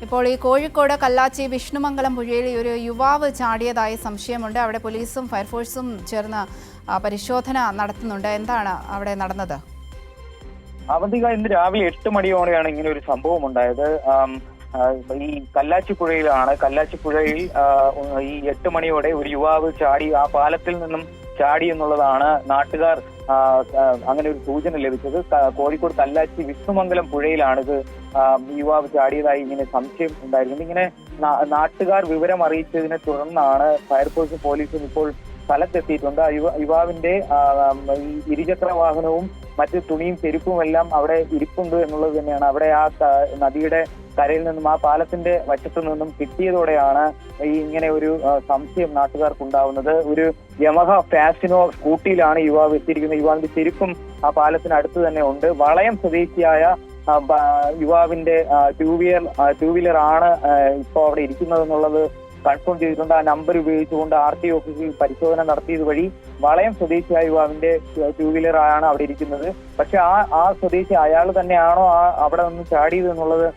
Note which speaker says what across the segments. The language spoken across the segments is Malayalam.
Speaker 1: ഇപ്പോൾ ഈ കോഴിക്കോട് കല്ലാച്ചി വിഷ്ണുമംഗലം പുഴയിൽ ഒരു യുവാവ് ചാടിയതായി സംശയമുണ്ട്. അവിടെ പോലീസും ഫയർഫോഴ്സും ചേർന്ന് പരിശോധന നടത്തുന്നുണ്ട്. എന്താണ് അവിടെ നടന്നത്?
Speaker 2: അവന്തിക, ഇന്ന് രാവിലെ 8 മണിയോടെയാണ് ഇങ്ങനെ ഒരു സംഭവം ഉണ്ടായത്. ഈ കല്ലാച്ചി പുഴയിലാണ്. കല്ലാച്ചി പുഴയിൽ ഈ 8 മണിയോടെ ഒരു യുവാവ് ചാടി, ആ പാലത്തിൽ നിന്നും ചാടി എന്നുള്ളതാണ് നാട്ടുകാർ അങ്ങനെ ഒരു സൂചന ലഭിച്ചത്. കോഴിക്കോട് കല്ലാച്ചി വിഷ്ണുമംഗലം പുഴയിലാണ് ഇത് യുവാവ് ചാടിയതായി ഇങ്ങനെ സംശയം ഉണ്ടായിരുന്നത്. ഇങ്ങനെ നാട്ടുകാർ വിവരം അറിയിച്ചതിനെ തുടർന്നാണ് ഫയർഫോഴ്സും പോലീസും ഇപ്പോൾ സ്ഥലത്തെത്തിയിട്ടുണ്ട്. യുവാവിന്റെ ഈ ഇരുചക്ര വാഹനവും മറ്റ് തുണിയും ചെരുപ്പും എല്ലാം അവിടെ ഇരിപ്പുണ്ട് എന്നുള്ളത് തന്നെയാണ്. അവിടെ ആ നദിയുടെ കരയിൽ നിന്നും ആ പാലത്തിന്റെ വശത്തു നിന്നും കിട്ടിയതോടെയാണ് ഈ ഇങ്ങനെ ഒരു സംശയം നാട്ടുകാർക്ക് ഉണ്ടാവുന്നത്. ഒരു യമഹ ഫാസിനോ സ്കൂട്ടിയിലാണ് യുവാവ് എത്തിയിരിക്കുന്നത്. യുവാവിന്റെ ചെരുപ്പും ആ പാലത്തിന് അടുത്ത് തന്നെ ഉണ്ട്. വളയം സ്വദേശിയായ യുവാവിന്റെ ടൂ വീലർ ആണ് ഇപ്പോൾ അവിടെ ഇരിക്കുന്നത് എന്നുള്ളത് കൺഫേം ചെയ്തിട്ടുണ്ട്. ആ നമ്പർ ഉപയോഗിച്ചുകൊണ്ട് RTO ഓഫീസിൽ പരിശോധന നടത്തിയത് വഴി വളയം സ്വദേശിയായ യുവാവിന്റെ ടൂ വീലർ ആണ് അവിടെ ഇരിക്കുന്നത്. പക്ഷെ ആ സ്വദേശി അയാൾ തന്നെയാണോ അവിടെ നിന്ന് ചാടിയത് എന്നുള്ളത്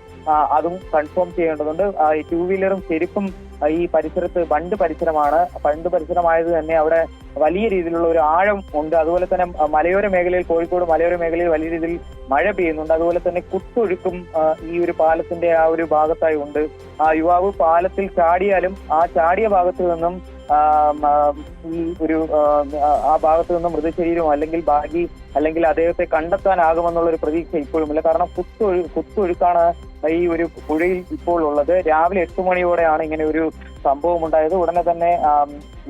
Speaker 2: അതും കൺഫേം ചെയ്യേണ്ടതുണ്ട്. ഈ ടൂ വീലറും ചെരുപ്പും ഈ പരിസരത്ത് ബണ്ട് പരിസരമായത് തന്നെ അവിടെ വലിയ രീതിയിലുള്ള ഒരു ആഴം ഉണ്ട്. അതുപോലെ തന്നെ മലയോര മേഖലയിൽ, കോഴിക്കോട് മലയോര മേഖലയിൽ വലിയ രീതിയിൽ മഴ പെയ്യുന്നുണ്ട്. അതുപോലെ തന്നെ കുത്തൊഴുക്കും ഈ ഒരു പാലത്തിന്റെ ആ ഒരു ഭാഗത്തായി ഉണ്ട്. ആ യുവാവ് പാലത്തിൽ ചാടിയാലും ആ ചാടിയ ഭാഗത്ത് നിന്നും ഈ ഒരു ആ ഭാഗത്ത് നിന്നും മൃതശരീരം അല്ലെങ്കിൽ അദ്ദേഹത്തെ കണ്ടെത്താനാകുമെന്നുള്ള ഒരു പ്രതീക്ഷ ഇപ്പോഴുമില്ല. കാരണം കുത്തൊഴുക്കാണ് ഈ ഒരു പുഴയിൽ ഇപ്പോൾ ഉള്ളത്. രാവിലെ 8 മണിയോടെയാണ് ഇങ്ങനെ ഒരു സംഭവം ഉണ്ടായത്. ഉടനെ തന്നെ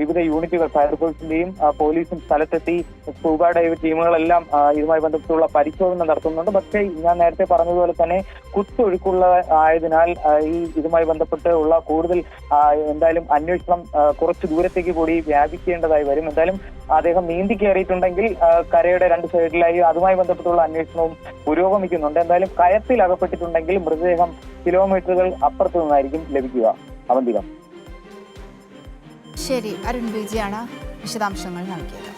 Speaker 2: വിവിധ യൂണിറ്റുകൾ, ഫയർഫോഴ്സിന്റെയും പോലീസും സ്ഥലത്തെത്തി സ്കൂബ ഡൈവ് ടീമുകളെല്ലാം ഇതുമായി ബന്ധപ്പെട്ടുള്ള പരിശോധന നടത്തുന്നുണ്ട്. പക്ഷേ ഞാൻ നേരത്തെ പറഞ്ഞതുപോലെ തന്നെ കുത്തൊഴുക്കുള്ള ആയതിനാൽ ഇതുമായി ബന്ധപ്പെട്ട് ഉള്ള കൂടുതൽ എന്തായാലും അന്വേഷണം കുറച്ച് ദൂരത്തേക്ക് കൂടി വ്യാപിക്കേണ്ടതായി വരും. എന്തായാലും അദ്ദേഹം നീന്തി കയറിയിട്ടുണ്ടെങ്കിൽ കരയുടെ 2 സൈഡിലായി അതുമായി ബന്ധപ്പെട്ടുള്ള അന്വേഷണവും പുരോഗമിക്കുന്നുണ്ട്. എന്തായാലും കയത്തിൽ അകപ്പെട്ടിട്ടുണ്ടെങ്കിൽ മൃതദേഹം കിലോമീറ്ററുകൾ അപ്പുറത്തു നിന്നായിരിക്കും ലഭിക്കുക. അവന്തിക.
Speaker 1: ശരി, അരുൺ ബിജിയാണ് വിശദാംശങ്ങൾ നൽകിയത്.